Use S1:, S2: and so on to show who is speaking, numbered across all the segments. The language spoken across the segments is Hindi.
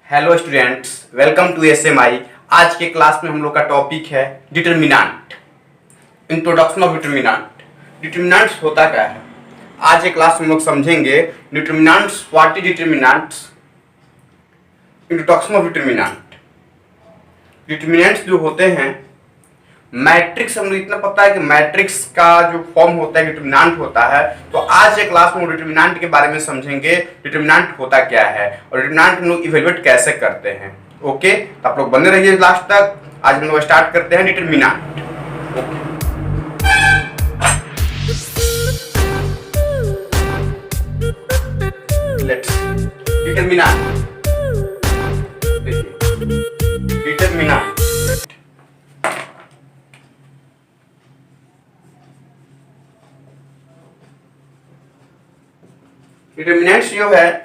S1: Hello students, welcome to SMI. आज के क्लास में हम लोग का टॉपिक है determinant, introduction of determinant. Determinants होता क्या है, आज के क्लास में हम लोग समझेंगे। Determinants, what is determinants, introduction of determinant. Determinants जो होते हैं मैट्रिक्स, हम लोग इतना पता है कि मैट्रिक्स का जो फॉर्म होता है डिटर्मिनेंट होता है। तो आज के क्लास में डिटर्मिनेंट के बारे में समझेंगे, डिटर्मिनेंट होता क्या है और डिटर्मिनेंट हम लोग इवेलुएट कैसे करते हैं। ओके, तो आप लोग बने रहिए लास्ट तक। आज हम लोग स्टार्ट करते हैं determinant. Let's determinant. Determinant determinants जो है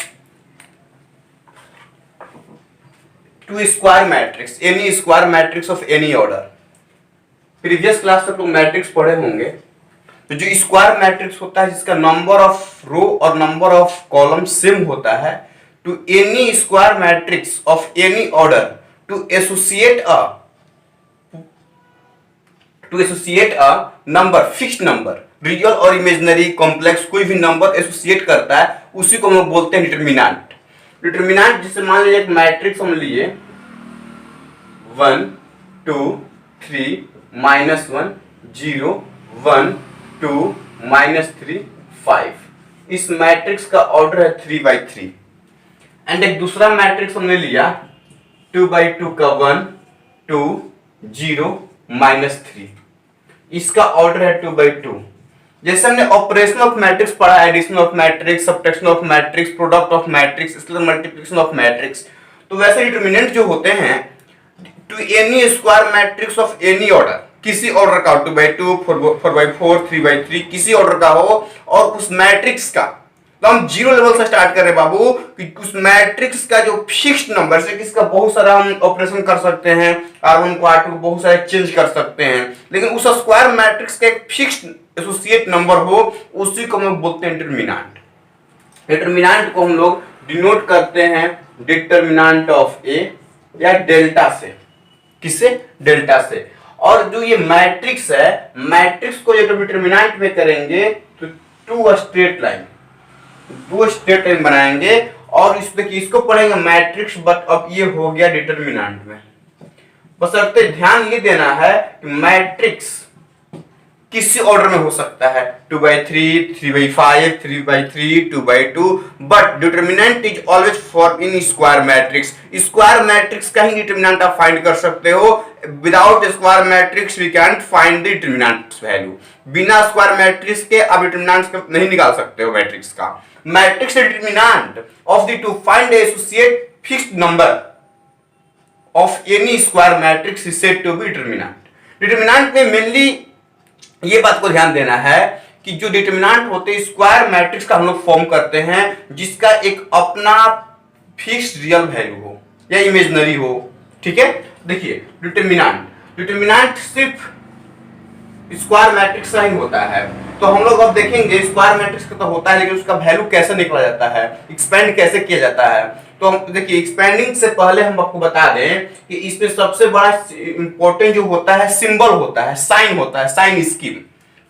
S1: to square matrix, any square matrix of any order. Previous class तक लोग मैट्रिक्स पढ़े होंगे। तो जो स्क्वायर मैट्रिक्स होता है जिसका नंबर ऑफ रो और नंबर ऑफ कॉलम सेम होता है, to any square matrix of any order to associate a number, fixed number, real और इमेजिनरी, कॉम्प्लेक्स, कोई भी नंबर एसोसिएट करता है उसी को हम लोग बोलते हैं डिटर्मिनेंट। डिटर्मिनेंट जैसे मान लीजिए एक मैट्रिक्स हम लिए 1 2 3 -1 0 1 2 -3 5। इस मैट्रिक्स का ऑर्डर है 3/3। एंड एक दूसरा मैट्रिक्स हमने लिया 2/2 का 1 2 0 -3। इसका ऑर्डर है 2/2। जैसे हमने ऑपरेशन ऑफ मैट्रिक्स पढ़ा, addition of matrix, subtraction of matrix, product of matrix, scalar multiplication of matrix, तो वैसे डिटर्मिनेंट जो होते हैं to any square matrix of any order, किसी ऑर्डर का 2/2 4/4 3/3 किसी ऑर्डर का हो, और उस मैट्रिक्स का, तो हम जीरो लेवल से स्टार्ट कर रहे बाबू, कि उस मैट्रिक्स का जो फिक्स्ड नंबर से किसका बहुत सारा हम ऑपरेशन कर सकते हैं, R1 को R2 को बहुत सारे चेंज कर सकते हैं, लेकिन उस स्क्वायर मैट्रिक्स का एक फिक्स्ड एसोसिएट नंबर हो, उसी को हम लोग बोलते हैं डिटर्मिनेंट। डिटर्मिनेंट को हम लोग डिनोट करते हैं डिटर्मिनेंट ऑफ ए या डेल्टा से। किससे? डेल्टा से। और जो ये मैट्रिक्स है, मैट्रिक्स को जब डिटर्मिनेंट में करेंगे तो दो स्ट्रेट लाइन बनाएंगे और इसको पढ़ेंगे मैट्रिक्स, बट अब ये हो गया डिटर्मिनेंट में। बशर्ते ध्यान ये देना है कि मैट्रिक्स किसी ऑर्डर में हो सकता है 2/3 3/5 3/3 2/2, but determinant is always for in square matrix. Square matrix का ही डिटर्मिनेंट आप फाइंड कर सकते हो। Without square matrix we can find the determinant value. बिना स्क्वायर मैट्रिक्स के आप डिटर्मिनेंट नहीं निकाल सकते हो मैट्रिक्स का। Matrix determinant of the to find associate fixed number of any square matrix is said to be determinant. Determinant में मेनली ये बात को ध्यान देना है कि जो डिटर्मिनेंट होते हैं स्क्वायर मैट्रिक्स का हम लोग फॉर्म करते हैं जिसका एक अपना फिक्स्ड रियल वैल्यू हो या इमेजिनरी हो। ठीक है, देखिए डिटर्मिनेंट सिर्फ स्क्वायर मैट्रिक्स का ही होता है। तो हम लोग अब देखेंगे स्क्वायर मैट्रिक्स का तो होता है, लेकिन उसका वैल्यू कैसे निकला जाता है, एक्सपेंड कैसे किया जाता है। तो हम देखिए, एक्सपेंडिंग से पहले हम आपको बता दें कि इसमें सबसे बड़ा इंपॉर्टेंट जो होता है सिंबल होता है, साइन होता है, साइन स्कीम।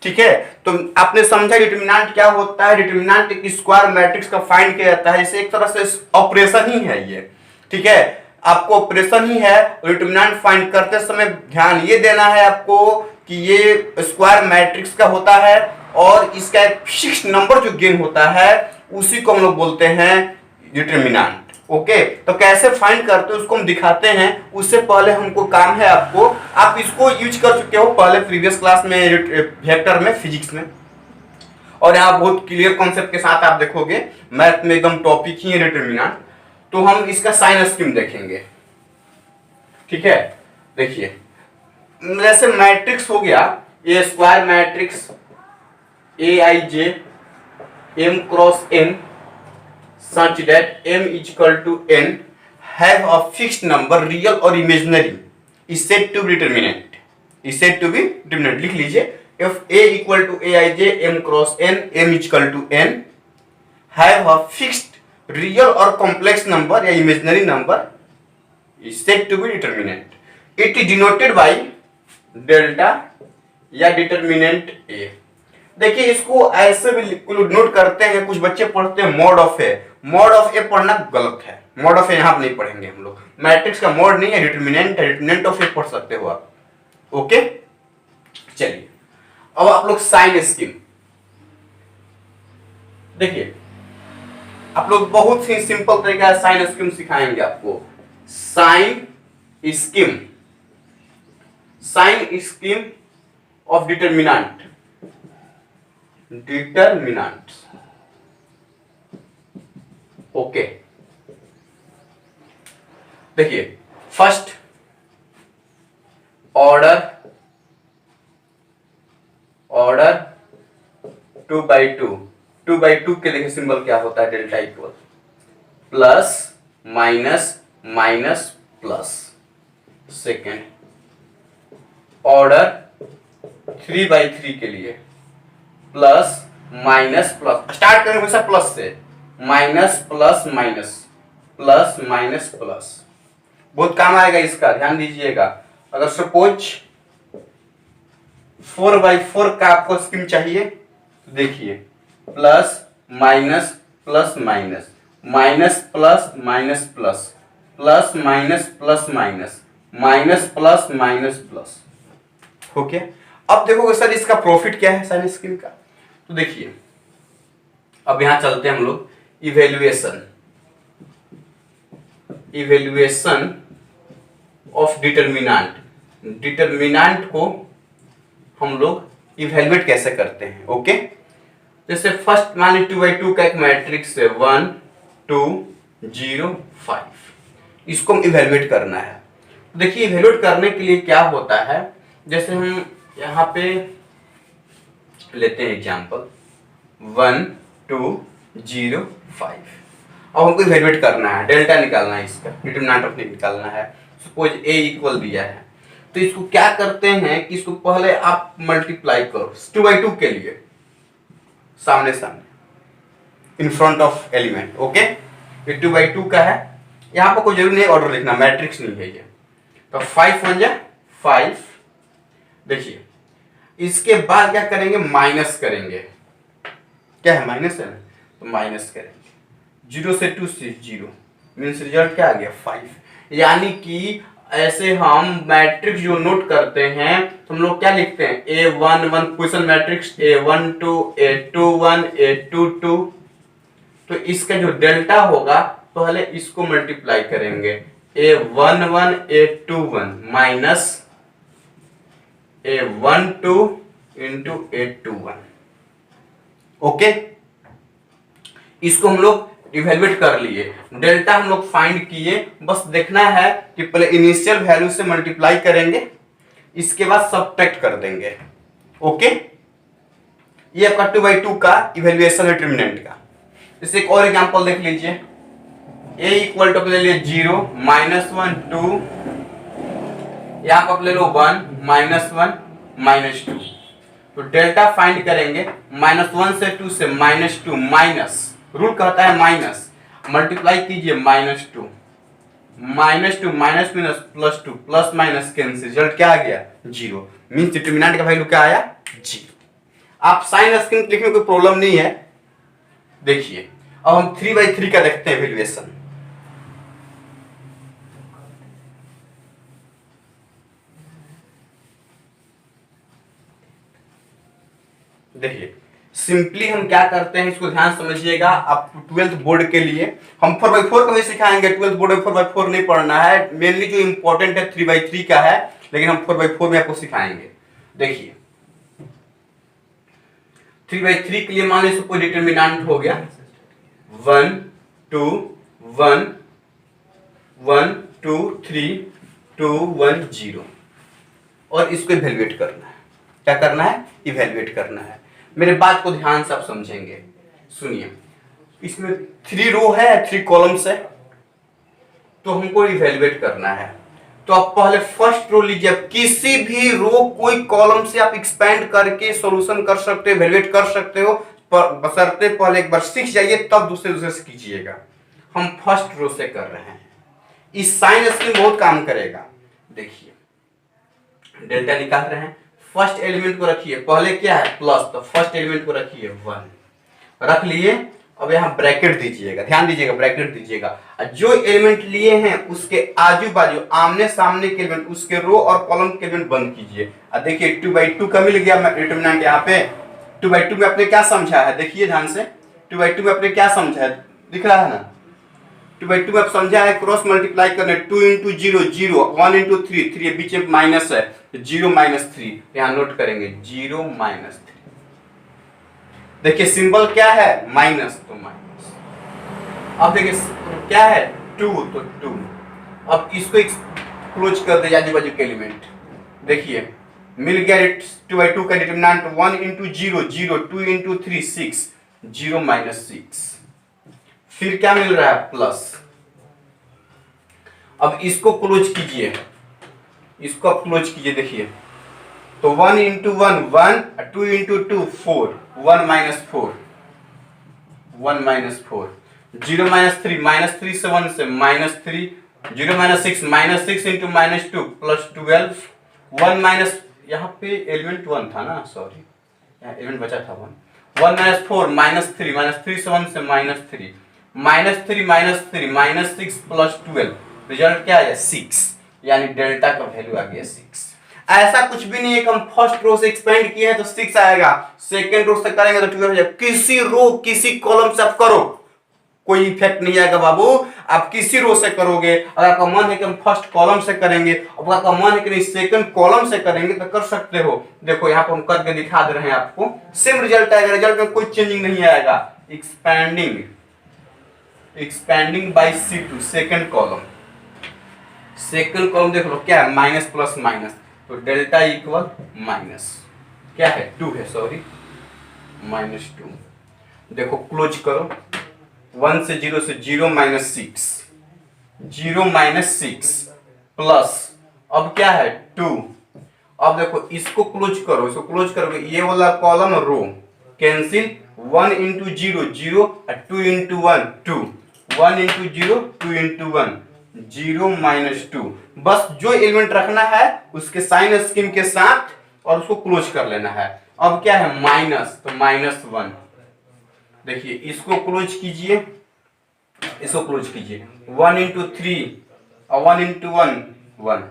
S1: ठीक है, तो आपने समझा डिटर्मिनेंट क्या होता है। डिटर्मिनेंट एक स्क्वायर मैट्रिक्स का फाइंड किया जाता है, इसे एक तरह से ऑपरेशन ही है ये। ठीक है, आपको ऑपरेशन ही है। डिटर्मिनेंट फाइंड करते समय ध्यान ये देना है आपको कि ये स्क्वायर मैट्रिक्स का होता है और इसका एक फिक्स्ड नंबर जो गेन होता है उसी को हम लोग बोलते हैं डिटर्मिनेंट। ओके, तो कैसे फाइंड करते हैं उसको हम दिखाते हैं। उससे पहले हमको काम है आपको, आप इसको यूज कर चुके हो पहले प्रीवियस क्लास में वेक्टर में, फिजिक्स में, और यहाँ बहुत क्लियर कॉन्सेप्ट के साथ आप देखोगे। मैथ में एकदम टॉपिक ही है डिटर्मिनेंट। तो हम इसका साइन स्कीम देखेंगे। ठीक है, देखिए जैसे मैट्रिक्स हो गया A square matrix Aij m cross n such that m is equal to n have a fixed number real or imaginary is said to be determinant, लिख लीजिए। if a equal to Aij m cross n m is equal to n have a fixed real और कॉम्प्लेक्स नंबर या imaginary number is said to be determinant. It is denoted by delta या डिटरमिनेंट ए। देखिए इसको ऐसे भी नोट करते हैं, कुछ बच्चे पढ़ते हैं mod of A. Mod of A पढ़ना गलत है, मॉड ऑफ ए यहां पर नहीं पढ़ेंगे हम लोग। मैट्रिक्स का मॉड नहीं है, डिटरमिनेंट है, डिटरमिनेंट ऑफ ए पढ़ सकते हो आप। ओके चलिए अब आप लोग साइन स्कीम देखिए, आप लोग बहुत ही सिंपल तरीका से साइन स्कीम सिखाएंगे आपको। Sign scheme, sign scheme of determinant, determinant. Okay देखिए फर्स्ट ऑर्डर 2/2, 2/2 के लिए सिंबल क्या होता है, delta equal plus minus minus plus. Second order 3/3 के लिए प्लस माइनस प्लस, स्टार्ट करेंगे हमेशा प्लस से, minus plus minus plus minus plus, बहुत काम आएगा इसका, ध्यान दीजिएगा। अगर सपोज 4/4 का आपको स्कीम चाहिए तो देखिए plus minus plus minus, minus plus minus plus, plus minus plus minus, minus plus minus plus. Okay अब देखोगे सर इसका प्रॉफिट क्या है साइन स्कीम का, तो देखिए अब यहां चलते हैं हम लोग evaluation, evaluation of determinant. Determinant को हम लोग इवेल्युएट कैसे करते हैं। ओके जैसे फर्स्ट मान लीजिए 2/2 का एक मैट्रिक्स है 1 2 0 5, इसको हम इवेल्युएट करना है। तो देखिए इवेल्युएट करने के लिए क्या होता है, जैसे हम यहाँ पे लेते हैं एग्जांपल 1 2 0 5। अब हमको इवेल्युएट करना है, डेल्टा निकालना है, इसका डिटरमिनेंट ऑफ निकालना है। सपोज ए इक्वल दिया है तो इसको क्या करते हैं कि इसको पहले आप मल्टीप्लाई करो 2/2 के लिए, सामने सामने in front of element. Okay ये 2/2 का है, यहां पर कोई जरूरी नहीं ऑर्डर लिखना, मैट्रिक्स नहीं है ये। तो 5 1 जा 5। देखिए इसके बाद क्या करेंगे, माइनस करेंगे, क्या है माइनस है ना, तो माइनस करेंगे 0 से 2 से 0 मीन्स रिजल्ट क्या आ गया 5। यानी कि ऐसे हम मैट्रिक्स जो नोट करते हैं तो हम लोग क्या लिखते हैं A11 question matrix A12 A21 A22, तो इसका जो डेल्टा होगा पहले इसको मल्टीप्लाई करेंगे A11 A21 minus A12 into A21। Okay इसको हम लोग इवेल्युएट कर लिए, डेल्टा हम लोग फाइंड किए, बस देखना है कि पहले इनिशियल वैल्यू से मल्टीप्लाई करेंगे, इसके बाद सबट्रैक्ट कर देंगे। ओके ये आपका 2/2 का इवेल्युएशन डिटरमिनेंट का। जैसे एक और एग्जांपल देख लीजिए, a इक्वल टू ले लिए 0 -1 2, यहां पर ले लो 1 -1 -2, तो डेल्टा फाइंड करेंगे -1 से 2 से -2, माइनस रूल कहता है माइनस, मल्टीप्लाई कीजिए -2 -2 minus +2 plus minus cancel, result क्या आ गया 0, मींस डिटरमिनेंट का वैल्यू क्या आया 0। आप साइन स्कीम लिखने में कोई प्रॉब्लम नहीं है। देखिए अब हम 3/3 का देखते हैं वैल्यूएशन। देखिए सिंपली हम क्या करते हैं, इसको ध्यान समझिएगा। आप 12th बोर्ड के लिए हम 4/4 का भी सिखाएंगे, 12th बोर्ड में 4/4 नहीं पढ़ना है, मेनली जो इंपॉर्टेंट है 3/3 का है, लेकिन हम 4/4 में आपको सिखाएंगे। देखिए 3/3 के लिए मान लीजिए कोई डिटरमिनेंट हो गया 1 2 1 1 2 3 2 1 0, और इसको इवेल्युएट करना है। क्या करना है, इवेल्युएट करना है। मेरे बात को ध्यान से आप समझेंगे, सुनिए। इसमें 3 रो है 3 कॉलम्स है, तो हमको इवेल्युएट करना है। तो आप पहले फर्स्ट रो लीजिए, किसी भी रो कोई कॉलम से आप एक्सपेंड करके सॉल्यूशन कर सकते हो, इवेल्युएट कर सकते हो, बशर्ते पहले एक बार सीख जाइए तब दूसरे से कीजिएगा। हम फर्स्ट रो से कर रहे हैं, इस साइन स्कीम बहुत काम करेगा। देखिए डेल्टा निकाल रहे हैं, फर्स्ट एलिमेंट को रखिए, पहले क्या है प्लस, तो फर्स्ट एलिमेंट को रखिए 1 रख लिए। अब यहाँ ब्रैकेट दीजिएगा, ध्यान दीजिएगा ब्रैकेट दीजिएगा, जो एलिमेंट लिए हैं उसके आजू बाजू आमने सामने के एलिमेंट, उसके रो और कॉलम के एलिमेंट बंद कीजिए। अब देखिए 2/2 का मिल गया डिटरमिनेंट यहाँ पे। 2/2 में आपने क्या समझा है, देखिए ध्यान से, 2/2 में आपने क्या समझा है, दिख रहा है ना। 2/2 में आप समझा है क्रॉस मल्टीप्लाई करने, 2 इंटू 0 0, 1 इंटू 3 3, बीच में माइनस है, 0 -3 यहाँ नोट करेंगे, 0 -3। देखिए सिंबल क्या है माइनस, तो माइनस। अब देखिए क्या है 2, तो 2। अब इसको क्लोज कर दे आजू बाजू के एलिमेंट। देखिए मिल गया 2/2 का डिटरमिनेंट, 1 इंटू 0 0, 2 इंटू 3 6, 0 -6। फिर क्या मिल रहा है प्लस। अब इसको क्लोज कीजिए, इसको आप क्लोज कीजिए, देखिए तो 1 इंटू 1 1, 2 इंटू 2 4, 1 -4, 1 -4, 0 -3, -3 से 1 से -3, 0 -6, -6 इंटू -2 प्लस 12, 1 माइनस, यहाँ पे एलिमेंट 1 था ना, सॉरी यहाँ एलिमेंट बचा था 1, 1 -4, -3, -3 से 1 से -3, -3 -6 प्लस 12, रिजल्ट क्या आया 6, यानी डेल्टा का वैल्यू आ गया 6। ऐसा कुछ भी नहीं है कि हम फर्स्ट रो से एक्सपेंड किए हैं तो 6 आएगा, सेकंड रो से करेंगे तो 12 हो जाएगा। किसी रो किसी कॉलम से आप करो कोई इफेक्ट नहीं आएगा बाबू। आप किसी रो से करोगे, अगर आपका मन है कि हम फर्स्ट कॉलम से करेंगे, अगर आपका मन है कि नहीं सेकंड कॉलम से करेंगे तो कर सकते हो। देखो यहाँ पर हम करके दिखा दे रहे हैं आपको, सेम रिजल्ट आएगा, रिजल्ट में कोई चेंजिंग नहीं आएगा। Expanding by C2 second column, second column देख लो क्या है माइनस प्लस माइनस, तो डेल्टा इक्वल माइनस क्या है 2 है, सॉरी -2। देखो क्लोज करो, 1 से 0 से 0 -6, 0 -6 प्लस, अब क्या है 2। अब देखो इसको क्लोज करो, इसको क्लोज करोगे ये वाला column row cancel, 1 into 0 0, 2 into 1 2, 1 into 0 2 into 1 0 -2। बस जो एलिमेंट रखना है उसके साइन स्कीम के साथ और उसको क्लोज कर लेना है। अब क्या है माइनस, तो -1। देखिए इसको क्लोज कीजिए, इसको क्लोज कीजिए, 1 इंटू 3 और 1 into 1 1,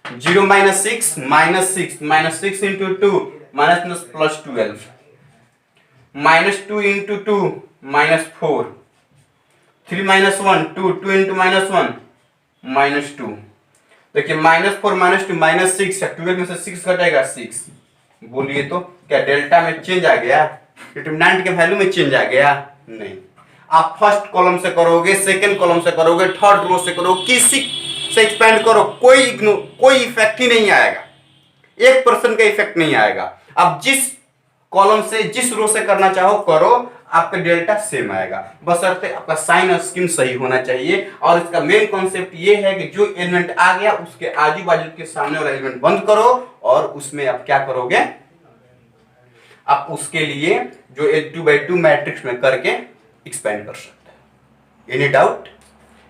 S1: 0 -6 -6 into 2 minus plus 12, -2 into 2 -4, 3 -1 2, 2 into -1 -2। देखिए -4 -2 -6 है, 12 में से 6 घटेगा 6। बोलिए तो क्या डेल्टा में चेंज आ गया, डिटरमिनेंट के वैल्यू में चेंज आ गया? नहीं। आप फर्स्ट कॉलम से करोगे, सेकंड कॉलम से करोगे, थर्ड रो से करोगे, किसी से एक्सपेंड करो, कोई इफेक्ट ही नहीं आएगा, 1% का इफेक्ट नहीं आएगा। आप जिस कॉलम से जिस रो से करना चाहो करो, आपका डेल्टा सेम आएगा, बशर्ते आपका साइन स्कीम सही होना चाहिए। और इसका मेन कॉन्सेप्ट ये है कि जो एलिमेंट आ गया उसके आजू बाजू के सामने वाला एलिमेंट बंद करो, और उसमें आप क्या करोगे, आप उसके लिए जो 2/2 मैट्रिक्स में करके एक्सपेंड कर सकते हैं। Any doubt?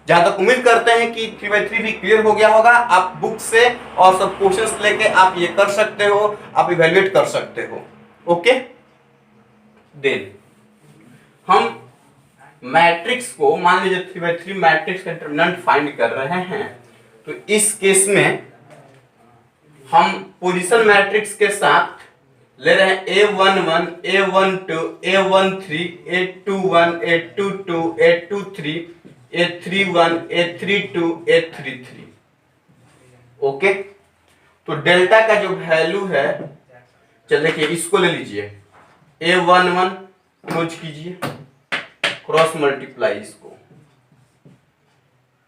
S1: जहां तक उम्मीद करते हैं कि 3/3 भी क्लियर हो गया होगा। आप बुक से और सब क्वेश्चंस लेके आप ये कर सकते हो, आप इवेल्युएट कर सकते हो। ओके, देन हम मैट्रिक्स को मान लीजिए 3/3 मैट्रिक्स का डिटरमिनेंट फाइंड कर रहे हैं, तो इस केस में हम पोजीशन मैट्रिक्स के साथ ले रहे हैं A11 A12 A13 A21 A22 A23 A31 A32 A33। Okay, तो डेल्टा का जो वैल्यू है, चल देखिए इसको ले लीजिए, A11 क्लोज कीजिए, क्रॉस मल्टीप्लाई इसको,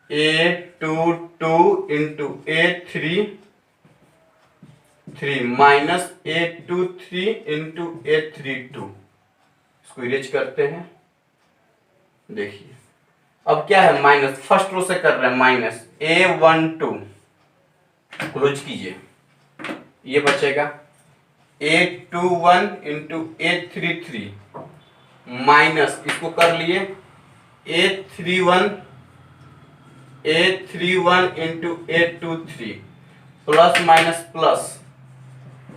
S1: A22 into A33 minus A23 into A32, इसको इरेज करते हैं। देखिए अब क्या है माइनस, फर्स्ट रो से कर रहे हैं माइनस, A12 क्लोज कीजिए, ये बचेगा A21 इंटू A33 माइनस, इसको कर लिए A31 A31 into A23 plus minus plus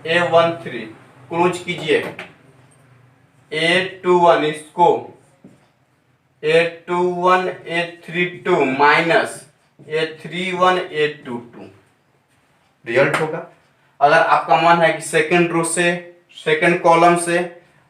S1: A13 close कीजिए। A21 इसको A21 A32 minus A31 A22 result होगा। अगर आपका मन है कि सेकंड रो से सेकंड कॉलम से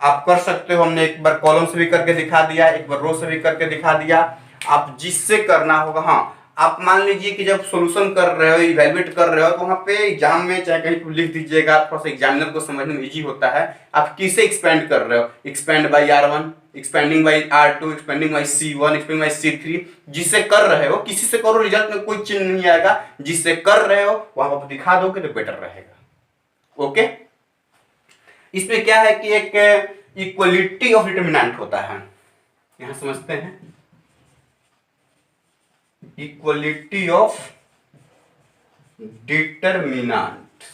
S1: आप कर सकते हो, हमने एक बार कॉलम से भी करके दिखा दिया, एक बार रो से भी करके दिखा दिया। आप जिससे करना होगा, हाँ आप मान लीजिए कि जब सॉल्यूशन कर रहे हो, इवैल्यूएट कर रहे हो, तो वहां पे एग्जाम में चाहे कहीं पर लिख दीजिएगा, थोड़ा सा एग्जामिनर को समझने में इजी होता है। आप किसे एक्सपेंड कर रहे हो, expand by R1, expanding by R2, expanding by C1, expanding by C3, जिससे कर रहे हो किसी से करो, रिजल्ट में कोई चिन्ह नहीं आएगा। जिससे कर रहे हो वहां पर दिखा दोगे तो बेटर रहेगा। ओके, इसमें क्या है कि एक इक्वलिटी ऑफ डिटरमिनेंट होता है, यहां समझते हैं। इक्वलिटी ऑफ डिटरमिनेंट,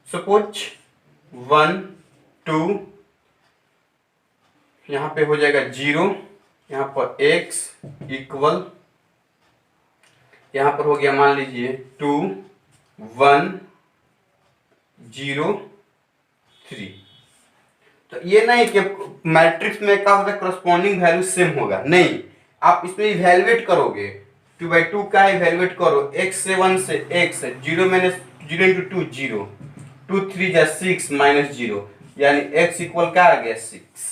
S1: सपोज 1 2 यहां पे हो जाएगा 0, यहां पर x इक्वल, यहां पर हो गया मान लीजिए 2 1 0 3। तो ये नहीं कि मैट्रिक्स में क्या होता है करस्पॉन्डिंग वैल्यू सेम होगा, नहीं, आप इसमें इवैल्यूएट करोगे। 2/2 का इवैल्यूएट करो, x से 1 से x 0 माइनस 0 इंटू 2 0, 2 3 जा 6 माइनस 0, यानी x इक्वल क्या आ गया 6।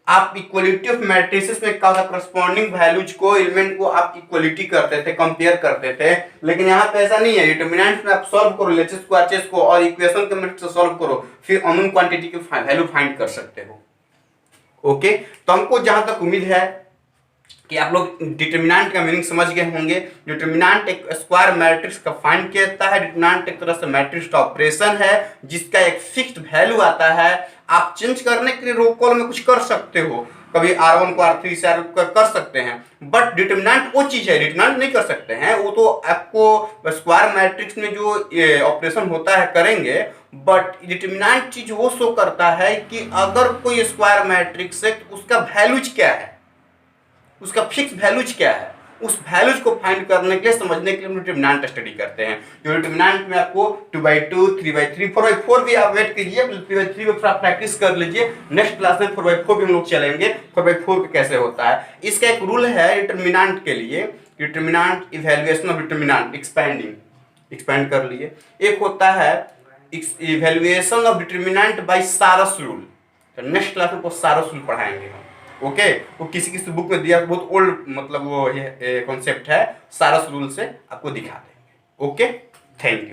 S1: आप इक्वलिटी ऑफ मैट्रिसेस में क्या होता है करस्पॉन्डिंग वैल्यूज को, एलिमेंट को आप इक्वलिटी करते थे, कंपेयर करते थे। लेकिन यहाँ पे ऐसा नहीं है, डिटरमिनेंट में आप सॉल्व करो LHS को RHS को और इक्वेशन के मेथड से सॉल्व करो, फिर अननोन क्वांटिटी की वैल्यू फाइंड कर सकते हो। ओके, तो हमको जहां तक उम्मीद है कि आप लोग डिटरमिनेंट का मीनिंग समझ गए होंगे। डिटरमिनेंट एक स्क्वायर मैट्रिक्स का फाइंड करता है। डिटरमिनेंट एक तरह से मैट्रिक्स का ऑपरेशन है जिसका एक फिक्स्ड वैल्यू आता है। आप चेंज करने के लिए रो कॉलम में कुछ कर सकते हो, कभी R1 को R3 से कर सकते हैं, बट डिटरमिनेंट वो चीज है, डिटरमिनेंट नहीं कर सकते हैं। वो तो आपको स्क्वायर मैट्रिक्स में जो ऑपरेशन होता है करेंगे, बट डिटरमिनेंट चीज वो शो करता है कि अगर कोई स्क्वायर मैट्रिक्स है तो उसका वैल्यूज क्या है, उसका फिक्स वैल्यूज क्या है, उस वैल्यूज को फाइंड करने के लिए, समझने के लिए हम डिटरमिनेंट स्टडी करते हैं। जो डिटरमिनेंट में आपको 2/2 3/3 4/4 भी आप वेट कीजिए, 3/3 में थोड़ा प्रैक्टिस कर लीजिए। नेक्स्ट क्लास में 4/4 भी हम लोग चलेंगे, 4/4 कैसे होता है। इसका एक रूल है डिटरमिनेंट के लिए, determinant evaluation of determinant expanding, expand कर लिए। एक होता है इवैल्यूएशन ऑफ डिटरमिनेंट बाय सारस रूल, तो नेक्स्ट क्लास में सारस रूल पढ़ाएंगे हम। ओके, वो किसी किसी बुक में दिया, बहुत ओल्ड मतलब वो ये कॉन्सेप्ट है, सारस रूल से आपको दिखा देंगे। Okay, thank you.